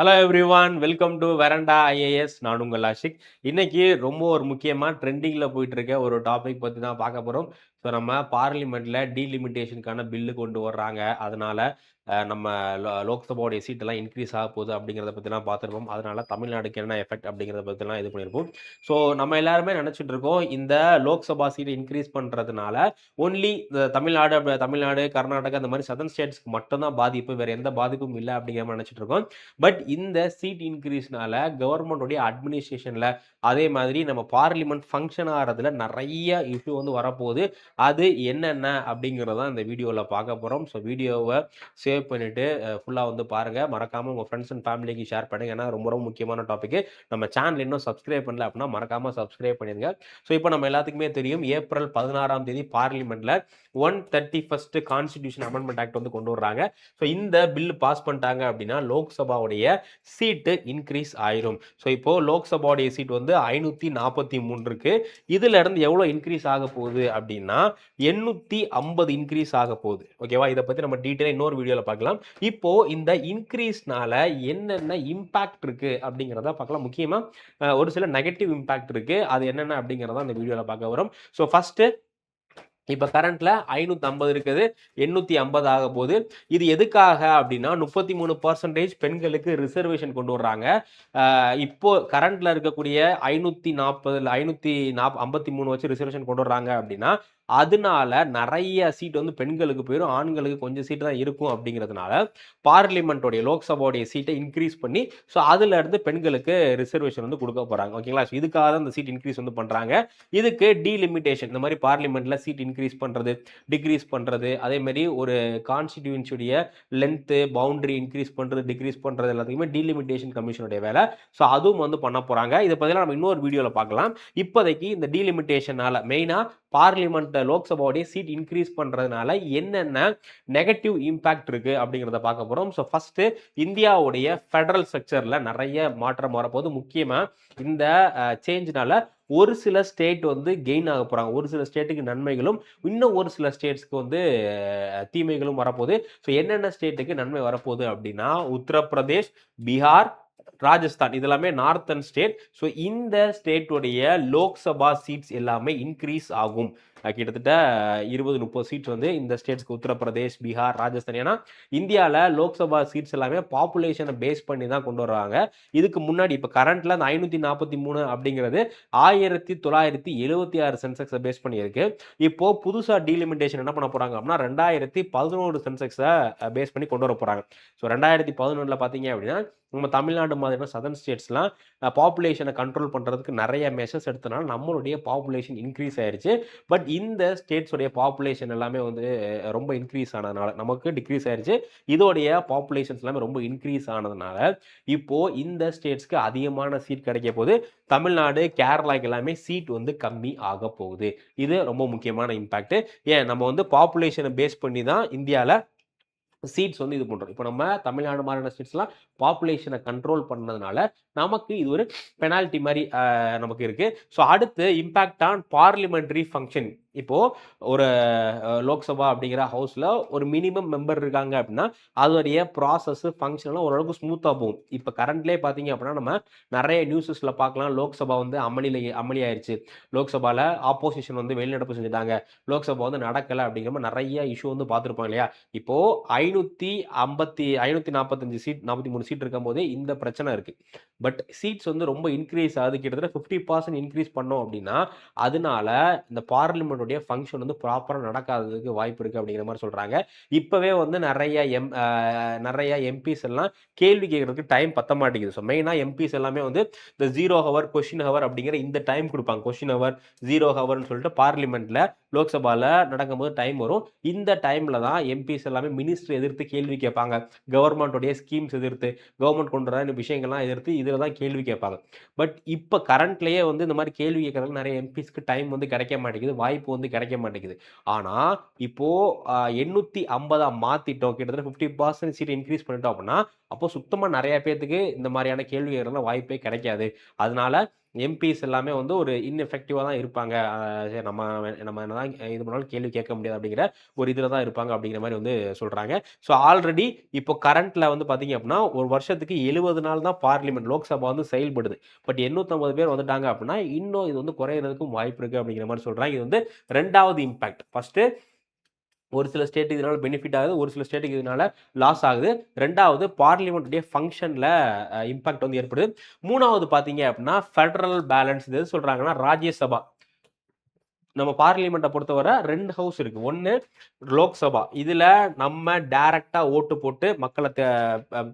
Hello everyone, welcome to Veranda IAS. நான் உங்கள் ஆஷிக். இன்னைக்கு ரொம்ப ஒரு முக்கியமா ட்ரெண்டிங்ல போயிட்டு இருக்க ஒரு டாபிக் பத்தி தான் பார்க்க போறோம். ஸோ நம்ம பார்லிமெண்ட்ல டீலிமிட்டேஷனுக்கான பில்லு கொண்டு வர்றாங்க. அதனால நம்ம லோக்சபாவுடைய சீட்டெல்லாம் இன்க்ரீஸ் ஆக போகுது அப்படிங்கிறத பத்திலாம் பார்த்துருப்போம். அதனால தமிழ்நாடுக்கு என்ன எஃபெக்ட் அப்படிங்கிறத பத்திலாம் இது பண்ணியிருப்போம். ஸோ நம்ம எல்லாருமே நினைச்சிட்டு இருக்கோம், இந்த லோக்சபா சீட்டை இன்க்ரீஸ் பண்றதுனால ஒன்லி தமிழ்நாடு, கர்நாடகா இந்த மாதிரி சதர்ன் ஸ்டேட்ஸ்க்கு மட்டும் தான் பாதிப்பு, வேற எந்த பாதிப்பும் இல்லை அப்படிங்கிற மாதிரி நினைச்சிட்டு இருக்கோம். பட் இந்த சீட் இன்க்ரீஸ்னால கவர்மெண்டோடைய அட்மினிஸ்ட்ரேஷன்ல அதே மாதிரி நம்ம பார்லிமெண்ட் ஃபங்க்ஷன் ஆகிறதுல நிறைய இஷ்யூ வந்து வரப்போகுது. அது என்னென்ன அப்படிங்கிறத இந்த வீடியோவில் பார்க்க போகிறோம். ஸோ வீடியோவை சேவ் பண்ணிட்டு ஃபுல்லாக வந்து பாருங்க. மறக்காம உங்கள் ஃப்ரெண்ட்ஸ் அண்ட் ஃபேமிலிக்கு ஷேர் பண்ணுங்க. ஏன்னா ரொம்ப ரொம்ப முக்கியமான டாபிக். நம்ம சேனல் இன்னும் சப்ஸ்கிரைப் பண்ணல அப்படின்னா மறக்காம சப்ஸ்கிரைப் பண்ணிடுங்க. ஸோ இப்போ நம்ம எல்லாத்துக்குமே தெரியும், ஏப்ரல் 16ஆம் தேதி பார்லிமெண்ட்ல 131st கான்ஸ்டிடியூஷன் அமெண்ட்மெண்ட் ஆக்ட் வந்து கொண்டு வர்றாங்க. ஸோ இந்த பில் பாஸ் பண்ணிட்டாங்க அப்படின்னா லோக்சபாவுடைய சீட்டு இன்க்ரீஸ் ஆயிரும். ஸோ இப்போ லோக்சபாவுடைய சீட் வந்து 543 இருக்கு. இதுல இருந்து எவ்வளவு இன்க்ரீஸ் ஆக போகுது அப்படின்னா 850 இன்க்ரீஸ் ஆக போகுது. ஓகேவா? இதை பத்தி நம்ம டீட்டெயில் இன்னொரு வீடியோல பார்க்கலாம். இப்போ இந்த இன்க்ரீஸ்னால என்னென்ன இம்பாக்ட் இருக்கு அப்படிங்கிறத பார்க்கலாம். முக்கியமா ஒரு சில நெகட்டிவ் இம்பாக்ட் இருக்கு. அது என்னென்ன அப்படிங்கிறத இந்த வீடியோல பார்க்க வரும். ஸோ ஃபர்ஸ்ட், இப்போ கரண்ட்ல 550 இருக்குது, 850 ஆக போகுது. இது எதுக்காக அப்படின்னா 33% பெண்களுக்கு ரிசர்வேஷன் கொண்டு வர்றாங்க. இப்போ கரண்ட்ல இருக்கக்கூடிய 540 553 வச்சு ரிசர்வேஷன் கொண்டு வர்றாங்க அப்படின்னா அதனால நிறைய சீட் வந்து பெண்களுக்கு போயிடும், ஆண்களுக்கு கொஞ்சம் சீட் தான் இருக்கும். அப்படிங்கிறதுனால பார்லிமெண்டோடைய லோக்சபாவுடைய சீட்டை இன்க்ரீஸ் பண்ணி ஸோ அதுல இருந்து பெண்களுக்கு ரிசர்வேஷன் வந்து கொடுக்க போறாங்க. ஓகேங்களா? ஸோ இதுக்காக தான் இந்த சீட் இன்க்ரீஸ் வந்து பண்றாங்க. இதுக்கு டீலிமிட்டேஷன், இந்த மாதிரி பார்லிமெண்ட்ல சீட் இன்க்ரீஸ் பண்றது, டிக்ரீஸ் பண்றது, அதே மாதிரி ஒரு கான்ஸ்டிடியூன்சியுடைய லென்த் பவுண்டரி இன்க்ரீஸ் பண்றது, டிக்ரீஸ் பண்றது எல்லாத்துக்குமே டீலிமிட்டேஷன் கமிஷனுடைய வேலை. ஸோ அதுவும் வந்து பண்ண போறாங்க. இதை பத்தி நம்ம இன்னொரு வீடியோல பார்க்கலாம். இப்போதைக்கு இந்த டீலிமிட்டேஷனால மெயினா பார்லிமெண்ட் லோக்சபாவுடைய சீட் இன்க்ரீஸ் பண்றதுனால என்னென்ன நெகட்டிவ் இம்பாக்ட் இருக்கு அப்படிங்கிறத பார்க்க போறோம். ஸோ ஃபர்ஸ்ட், இந்தியாவுடைய ஃபெடரல் ஸ்ட்ரக்சர்ல நிறைய மாற்றம் வரப்போது. முக்கியமா இந்த சேஞ்ச்னால ஒரு சில ஸ்டேட் வந்து கெயின் ஆக போறாங்க. ஒரு சில ஸ்டேட்டுக்கு நன்மைகளும், இன்னும் ஒரு சில ஸ்டேட்ஸ்க்கு வந்து தீமைகளும் வரப்போகுது. ஸோ என்னென்ன ஸ்டேட்டுக்கு நன்மை வரப்போகுது அப்படின்னா உத்தரப்பிரதேஷ், பீகார், ராஜஸ்தான், இதெல்லாமே நார்த்தன் ஸ்டேட். ஸோ இந்த ஸ்டேட்டுடைய லோக்சபா சீட்ஸ் எல்லாமே இன்க்ரீஸ் ஆகும். கிட்டத்தட்ட 20-30 சீட்ஸ் வந்து இந்த ஸ்டேட்ஸ்க்கு, உத்தரப்பிரதேஷ், பீகார், ராஜஸ்தான். ஏன்னா இந்தியாவில் லோக்சபா சீட்ஸ் எல்லாமே பாப்புலேஷனை பேஸ் பண்ணி தான் கொண்டு வர்றாங்க. இதுக்கு முன்னாடி இப்போ கரண்ட்ல அந்த 543 அப்படிங்கிறது 1976 சென்செக்ஸை பேஸ் பண்ணி இருக்கு. இப்போ புதுசா டீலிமிட்டேஷன் என்ன பண்ண போறாங்க அப்படின்னா 2011 சென்செக்ஸை பேஸ் பண்ணி கொண்டு வர போறாங்க. ஸோ 2011 பார்த்தீங்க அப்படின்னா நம்ம தமிழ்நாடு மாதிரியான சதர்ன் ஸ்டேட்ஸ்லாம் பாப்புலேஷனை கண்ட்ரோல் பண்ணுறதுக்கு நிறைய மெஷர்ஸ் எடுத்தனால நம்மளுடைய பாப்புலேஷன் இன்க்ரீஸ் ஆயிடுச்சு. பட் இந்த ஸ்டேட்ஸோடைய பாப்புலேஷன் எல்லாமே வந்து ரொம்ப இன்க்ரீஸ் ஆனதுனால நமக்கு டிக்ரீஸ் ஆயிடுச்சு. இதோடைய பாப்புலேஷன்ஸ் எல்லாமே ரொம்ப இன்க்ரீஸ் ஆனதுனால இப்போ இந்த ஸ்டேட்ஸ்க்கு அதிகமான சீட் கிடைக்க போகுது. தமிழ்நாடு, கேரளாக்கு எல்லாமே சீட் வந்து கம்மி ஆக போகுது. இது ரொம்ப முக்கியமான இம்பாக்ட். ஏன் நம்ம வந்து பாப்புலேஷனை பேஸ் பண்ணி தான் இந்தியாவில் சீட்ஸ் வந்து இது பண்றோம். இப்போ நம்ம தமிழ்நாடு மாதிரியான ஸ்டேட்ஸ்லாம் பாப்புலேஷனை கண்ட்ரோல் பண்ணதுனால நமக்கு இது ஒரு பெனால்டி மாதிரி நமக்கு இருக்கு. ஸோ அடுத்து இம்பாக்ட் ஆன் பார்லிமெண்டரி ஃபங்க்ஷன். இப்போ ஒரு லோக்சபா அப்படிங்கிற ஹவுஸ்ல ஒரு மினிமம் மெம்பர் இருக்காங்க அப்படின்னா அதோடைய ப்ராசஸ் ஃபங்க்ஷன்லாம் ஓரளவுக்கு ஸ்மூத்தாக போகும். இப்போ கரண்ட்லேயே பார்த்தீங்க அப்படின்னா நம்ம நிறைய நியூஸஸ்ல பார்க்கலாம், லோக்சபா வந்து அமளி ஆயிடுச்சு, லோக்சபாவில் ஆப்போசிஷன் வந்து வெளிநடப்பு செஞ்சுட்டாங்க, லோக்சபா வந்து நடக்கலை அப்படிங்கிற மாதிரி நிறைய இஷ்யூ வந்து பார்த்துருப்பாங்க இல்லையா? இப்போ 545 சீட், 43 சீட் இருக்கும் போதே இந்த பிரச்சனை இருக்கு. பட் சீட்ஸ் வந்து ரொம்ப இன்க்ரீஸ் ஆகுது. கிட்டத்தட்ட 50% இன்க்ரீஸ் பண்ணோம் அப்படின்னா அதனால இந்த பார்லிமெண்ட்டுடைய ஃபங்க்ஷன் வந்து ப்ராப்பரா நடக்காததுக்கு வாய்ப்பு இருக்கு அப்படிங்கிற மாதிரி சொல்றாங்க. இப்பவே வந்து நிறைய எம்பிஸ் எல்லாம் கேள்வி கேட்கறதுக்கு டைம் பத்த மாட்டேங்குது. ஸோ மெயினா எம்பிஸ் எல்லாமே வந்து இந்த 0 ஹவர், கொஸ்டின் ஹவர் அப்படிங்கிற இந்த டைம் கொடுப்பாங்க. கொஸ்டின் ஹவர், 0 ஹவர்னு சொல்லிட்டு பார்லிமெண்ட்ல லோக்சபால நடக்கும்போது டைம் வரும். இந்த டைம்ல தான் எம்பிஸ் எல்லாமே மினிஸ்டர் எதிர்த்து கேள்வி கேட்பாங்க, கவர்மெண்டோடைய ஸ்கீம்ஸ் எதிர்த்து, கவர்மெண்ட் கொண்டு வர இந்த விஷயங்கள்லாம் எதிர்த்து இதில் தான் கேள்வி கேட்பாங்க. பட் இப்போ கரண்ட்லேயே வந்து இந்த மாதிரி கேள்வி கேட்கறதுக்கு நிறைய எம்பிஸ்க்கு டைம் வந்து கிடைக்க மாட்டேங்குது, வாய்ப்பு வந்து கிடைக்க மாட்டேங்குது. ஆனால் இப்போ 850 மாத்திட்டோம், கிட்டத்தட்ட 50% சீட் இன்க்ரீஸ் பண்ணிட்டோம் அப்படின்னா அப்போ சுத்தமாக நிறைய பேர்த்துக்கு இந்த மாதிரியான கேள்வி கேட்கறதுலாம் வாய்ப்பே கிடைக்காது. அதனால எம்பிஸ் எல்லாமே வந்து ஒரு இன்எஃபெக்டிவா தான் இருப்பாங்க. சரி நம்ம நம்ம என்னதான் இது பண்ணாலும் கேள்வி கேட்க முடியாது அப்படிங்கிற ஒரு இதுல தான் இருப்பாங்க அப்படிங்கிற மாரி வந்து சொல்றாங்க. ஸோ ஆல்ரெடி இப்போ கரண்ட்ல வந்து பார்த்தீங்க அப்படின்னா, ஒரு வருஷத்துக்கு 70 நாள் தான் பார்லிமென்ட் லோக்சபா வந்து செயல்படுது. பட் 850 பேர் வந்துட்டாங்க அப்படின்னா, இன்னும் இது வந்து குறையறதுக்கும் வாய்ப்பு இருக்கு அப்படிங்கிற மாரி சொல்றாங்க. இது வந்து 2வது இம்பாக்ட். ஃபர்ஸ்ட்டு ஒரு சில ஸ்டேட்டுக்கு இதனால பெனிஃபிட் ஆகுது. ஒரு சில ஸ்டேட்டுக்கு இதனால லாஸ் ஆகுது. 2வது பார்லிமென்ட்டுடைய ஃபங்ஷன்ல இம்பாக்ட் வந்து ஏற்படுது. 3வது பார்த்தீங்க அப்படின்னா, ஃபெடரல் பேலன்ஸ் இது எது சொல்றாங்கன்னா, ராஜ்யசபா. நம்ம பார்லிமெண்ட்ட பொறுத்தவரை 2 ஹவுஸ் இருக்கு. ஒண்ணு லோக்சபா. இதுல நம்ம டைரக்ட்டா ஓட்டு போட்டு மக்கள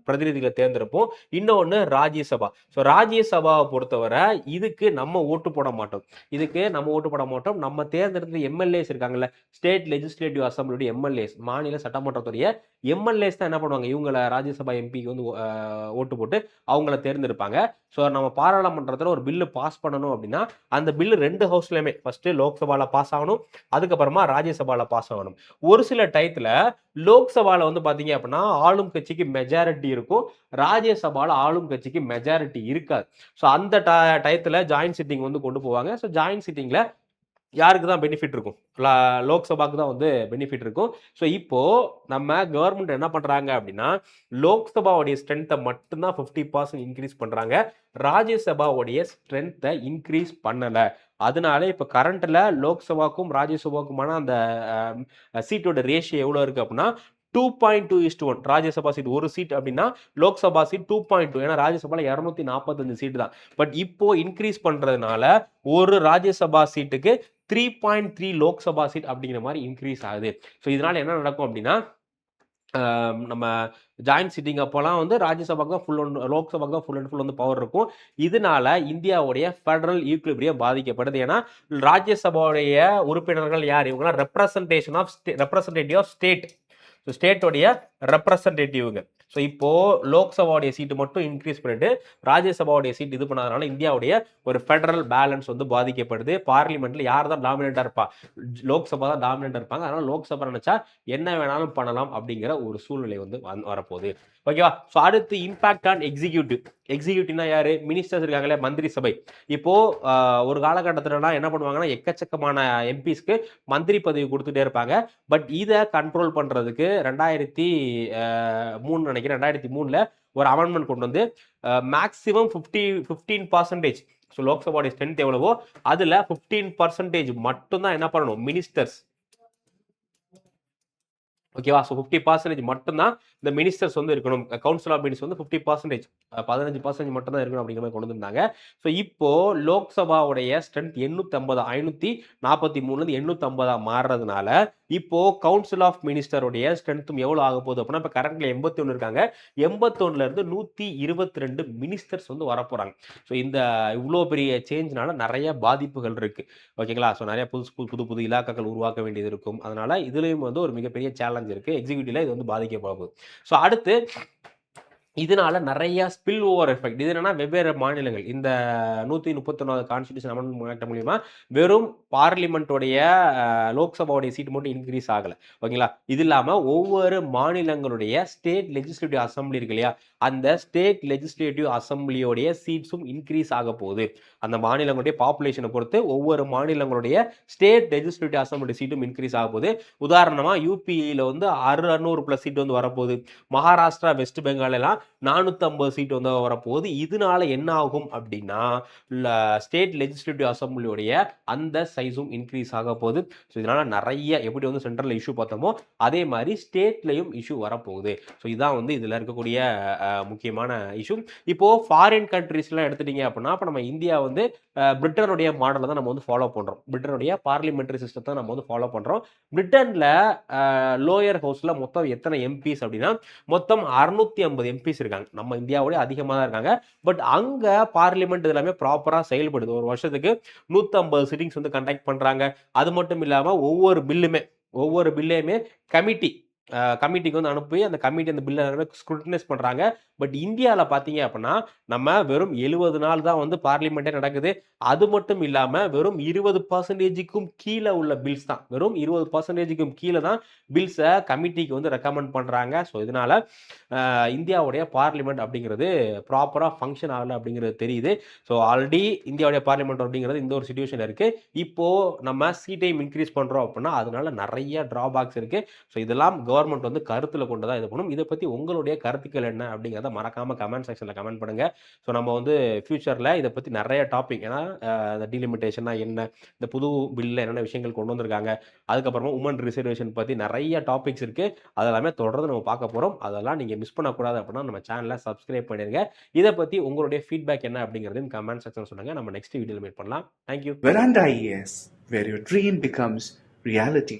பிரதிநிதிகள தேர்ந்தெடுப்போம். இன்னொன்னு ராஜ்யசபா. ஸோ ராஜ்யசபாவ பொறுத்தவரை இதுக்கு நம்ம ஓட்டு போட மாட்டோம். இதுக்கு நம்ம ஓட்டு போட மாட்டோம். நம்ம தேர்ந்தெடுத்த எம்எல்ஏஸ் இருக்காங்கல்ல, ஸ்டேட் லெஜிஸ்லேட்டிவ் அசெம்பிளியுடைய எம்எல்ஏஸ், மாநில சட்டமன்றத்துடைய எம்எல்ஏஸ் தான் என்ன பண்ணுவாங்க, இவங்கள ராஜ்யசபா எம்பிக்கு வந்து ஓட்டு போட்டு அவங்கள தேர்ந்தெடுப்பாங்க. ஸோ நம்ம பாராளுமன்றத்துல ஒரு பில்லு பாஸ் பண்ணணும் அப்படின்னா, அந்த பில்லு 2 ஹவுஸ்லயுமே ஃபர்ஸ்ட் லோக்சபால பாஸ் ஆகணும். அதுக்கப்புறமா ராஜ்யசபால பாஸ் ஆகணும். ஒரு சில டயத்துல லோக்சபால வந்து பாத்தீங்க அப்படின்னா, ஆளும் கட்சிக்கு மெஜாரிட்டி இருக்கும். ராஜ்யசபால ஆளும் கட்சிக்கு மெஜாரிட்டி இருக்காது. ஸோ அந்த டயத்துல ஜாயிண்ட் சிட்டிங் வந்து கொண்டு போவாங்க. ஸோ ஜாயிண்ட் சிட்டிங்ல யாருக்கு தான் பெனிஃபிட் இருக்கும்? லோக்சபாக்கு தான் வந்து பெனிஃபிட் இருக்கும். ஸோ இப்போ நம்ம கவர்மெண்ட் என்ன பண்றாங்க அப்படின்னா, லோக்சபாவுடைய ஸ்ட்ரென்த்த மட்டும் தான் 50% இன்கிரீஸ் பண்றாங்க. ராஜ்யசபாவுடைய ஸ்ட்ரென்த்த இன்கிரீஸ் பண்ணல. அதனால இப்ப கரண்ட்ல லோக்சபாக்கும் ராஜ்யசபாக்குமான அந்த சீட்டோட ரேஷியோ எவ்வளோ இருக்கு அப்படின்னா 2.2:1. ராஜ்யசபா சீட் 1 சீட் அப்படின்னா லோக்சபா சீட் 2.2. ஏன்னா ராஜ்யசபால 245 சீட் தான். பட் இப்போ இன்கிரீஸ் பண்றதுனால ஒரு ராஜ்யசபா சீட்டுக்கு 3.3 லோக்சபா சீட் அப்படிங்கிற மாதிரி இன்க்ரீஸ் ஆகுது. ஸோ இதனால என்ன நடக்கும் அப்படின்னா, நம்ம ஜாயிண்ட் சிட்டிங் அப்போலாம் வந்து ராஜ்யசபாக்கு தான் லோக்சபாக்கு தான் ஃபுல் அண்ட் ஃபுல் வந்து பவர் இருக்கும். இதனால இந்தியாவுடைய ஃபெடரல் ஈக்விலிபிரியம் பாதிக்கப்படுது. ஏன்னா ராஜ்யசபாவுடைய உறுப்பினர்கள் யார்? இவங்கலாம் ரெப்ரசன்டேட்டிவ் ஆஃப் ஸ்டேட். ஸோ ஸ்டேட்டோடைய ரெப்ரசன்டேட்டிவ்ங்க. ஸோ இப்போ லோக்சபாவுடைய சீட்டு மட்டும் இன்க்ரீஸ் பண்ணிட்டு ராஜ்யசபாவுடைய சீட் இது பண்ணாதனால இந்தியாவுடைய ஒரு ஃபெடரல் பேலன்ஸ் வந்து பாதிக்கப்படுது. பார்லிமெண்ட்ல யார் தான் டாமினேட்டா இருப்பா? லோக்சபா தான் டாமினேட்டா இருப்பாங்க. அதனால லோக்சபா நினைச்சா என்ன வேணாலும் பண்ணலாம் அப்படிங்கிற ஒரு சூழ்நிலை வந்து வரப்போகுது. ஓகேவா? ஸோ அடுத்து இம்பாக்ட் ஆன் எக்ஸிக்யூட்டிவ். எக்ஸிக்யூட்டிவ்னா யாரு? மினிஸ்டர்ஸ் இருக்காங்களே, மந்திரி சபை. இப்போ ஒரு காலகட்டத்திலலாம் என்ன பண்ணுவாங்கன்னா, எக்கச்சக்கமான எம்பிஸ்க்கு மந்திரி பதவி கொடுத்துட்டே இருப்பாங்க. பட் இதை கண்ட்ரோல் பண்றதுக்கு 2003 நினைக்கிறேன், 2003ல ஒரு அமெண்ட்மெண்ட் கொண்டு வந்து மேக்ஸிமம் 15%. ஸோ லோக்சபாவுடைய ஸ்ட்ரென்த் எவ்வளவோ அதுல 15% மட்டும் தான் என்ன பண்ணணும், மினிஸ்டர்ஸ். ஓகேவா? ஸோ 50% மட்டும்தான் இந்த மினிஸ்டர்ஸ் வந்து இருக்கணும். கவுன்சில் ஆஃப் மினிஸ்டர் வந்து 50%, 15% மட்டும் தான் இருக்கணும் அப்படிங்கிற மாதிரி கொண்டு வந்திருந்தாங்க. ஸோ இப்போ லோக்சபாவுடைய ஸ்ட்ரென்த் 850, 543லேருந்து 850 மாறுறதுனால இப்போ கவுன்சில் ஆஃப் மினிஸ்டருடைய ஸ்ட்ரென்த்தும் எவ்வளோ ஆக போகுது அப்படின்னா, இப்போ கரண்ட்ல 81 இருக்காங்க. 81ல இருந்து 122 மினிஸ்டர்ஸ் வந்து வரப்போறாங்க. ஸோ இந்த இவ்வளோ பெரிய சேஞ்ச்னால நிறைய பாதிப்புகள் இருக்கு. ஓகேங்களா? ஸோ நிறைய புது புது இலாக்காக்கள் உருவாக்க வேண்டியது இருக்கும். அதனால இதுலயும் வந்து ஒரு மிகப்பெரிய சேலஞ்ச் இருக்கு. எக்ஸிக்யூட்டிவ்ல இது வந்து பாதிக்கப்போகுது. ஸோ அடுத்து இதனால நிறைய ஸ்பில் ஓவர் எஃபெக்ட். இது என்னன்னா வெவ்வேறு மாநிலங்கள் இந்த 131வது கான்ஸ்டிடியூஷன் அமெண்ட்மென்ட் ஆக்ட் மூலியமா வெறும் பார்லிமெண்டோடைய லோக்சபாவுடைய சீட் மட்டும் இன்க்ரீஸ் ஆகல. ஓகேங்களா? இது இல்லாம ஒவ்வொரு மாநிலங்களுடைய ஸ்டேட் லெஜிஸ்லேட்டிவ் அசம்பிளி இருக்கு இல்லையா, அந்த ஸ்டேட் லெஜிஸ்லேட்டிவ் அசம்பிளியோடைய சீட்ஸும் இன்க்ரீஸ் ஆக போகுது. அந்த மாநிலங்களுடைய பாப்புலேஷனை பொறுத்து ஒவ்வொரு மாநிலங்களுடைய ஸ்டேட் லெஜிஸ்லேட்டிவ் அசம்பிளி சீட்டும் இன்க்ரீஸ் ஆக போகுது. உதாரணமா யூபியில வந்து 600+ சீட் வந்து வரப்போகுது. மகாராஷ்டிரா, வெஸ்ட் பெங்கால் எல்லாம் 450 சீட் வந்து வரப்போகுது. இதனால என்ன ஆகும் அப்படின்னா, ஸ்டேட் லெஜிஸ்லேட்டிவ் அசம்பிளியோடைய அந்த சைஸும் இன்க்ரீஸ் ஆக போகுது. ஸோ இதனால நிறைய எப்படி வந்து சென்ட்ரல் இஷ்யூ பார்த்தோமோ அதே மாதிரி ஸ்டேட்லையும் இஷ்யூ வரப்போகுது. ஸோ இதான் வந்து இதில் இருக்கக்கூடிய முக்கியமான இஷ்யூ. இப்போ ஃபாரின் கண்ட்ரீஸ்லாம் எடுத்துட்டீங்க அப்படின்னா, இப்போ நம்ம இந்தியா வந்து பிரிட்டனுடைய மாடலை தான் நம்ம வந்து ஃபாலோ பண்ணுறோம். பிரிட்டனுடைய பார்லிமெண்டரி சிஸ்டத்தை நம்ம வந்து ஃபாலோ பண்ணுறோம். பிரிட்டனில் லோயர் ஹவுஸில் மொத்தம் எத்தனை எம்பிஸ் அப்படின்னா, மொத்தம் 650 எம்பிஸ் இருக்காங்க. நம்ம இந்தியாவோட அதிகமாக தான் இருக்காங்க. பட் அங்க பார்லிமெண்ட் எல்லாமே ப்ராப்பரா செயல்படுது. ஒரு வருஷத்துக்கு 150 சிட்டிங்ஸ் வந்து கண்டக்ட் பண்றாங்க. அது மட்டும் இல்லாம ஒவ்வொரு பில்லையுமே கமிட்டி கமிட்டிக்கு வந்து அனுப்பி அந்த கமிட்டி அந்த பில்லை ஸ்க்ரூட்டனைஸ் பண்ணுறாங்க. பட் இந்தியாவில் பார்த்தீங்க அப்படின்னா நம்ம வெறும் 70 நாள் தான் வந்து பார்லிமெண்ட்டே நடக்குது. அது மட்டும் இல்லாமல் வெறும் 20%க்கும் கீழே உள்ள பில்ஸ் தான், வெறும் 20%க்கும் கீழே தான் பில்ஸை கமிட்டிக்கு வந்து ரெக்கமெண்ட் பண்ணுறாங்க. ஸோ இதனால இந்தியாவுடைய பார்லிமெண்ட் அப்படிங்கிறது ப்ராப்பராக ஃபங்க்ஷன் ஆகலை அப்படிங்கிறது தெரியுது. ஸோ ஆல்ரெடி இந்தியாவுடைய பார்லிமெண்ட் அப்படிங்கிறது இந்த ஒரு சுச்சுவேஷன் இருக்குது. இப்போது நம்ம சீட்டையும் இன்க்ரீஸ் பண்ணுறோம் அப்படின்னா அதனால நிறைய ட்ராபேக்ஸ் இருக்குது. ஸோ இதெல்லாம் கவர்மெண்ட் வந்து கருத்தில் கொண்டு தான் இது பண்ணும். இதை பற்றி உங்களுடைய கருத்துக்கள் என்ன அப்படிங்கிறத மறக்காமல் கமெண்ட் செக்ஷனில் கமெண்ட் பண்ணுங்கள். ஸோ நம்ம வந்து ஃபியூச்சரில் இதை பற்றி நிறைய டாபிக், ஏன்னா இந்த டீலிமிட்டேஷன்னா என்ன, இந்த புது பில்லில் என்னென்ன விஷயங்கள் கொண்டு வந்திருக்காங்க, அதுக்கப்புறமா உமன் ரிசர்வேஷன் பற்றி நிறைய டாபிக்ஸ் இருக்குது. அதெல்லாமே தொடர்ந்து நம்ம பார்க்க போகிறோம். அதெல்லாம் நீங்கள் மிஸ் பண்ணக்கூடாது அப்படின்னா நம்ம சேனலை சப்ஸ்கிரைப் பண்ணிடுங்க. இதை பற்றி உங்களுடைய ஃபீட்பேக் என்ன அப்படிங்கிறதையும் கமெண்ட் செக்ஷன் சொல்லுங்கள். நம்ம நெக்ஸ்ட் வீடியோவில் மீட் பண்ணலாம். Thank you. Veranda IAS, where your dream becomes reality.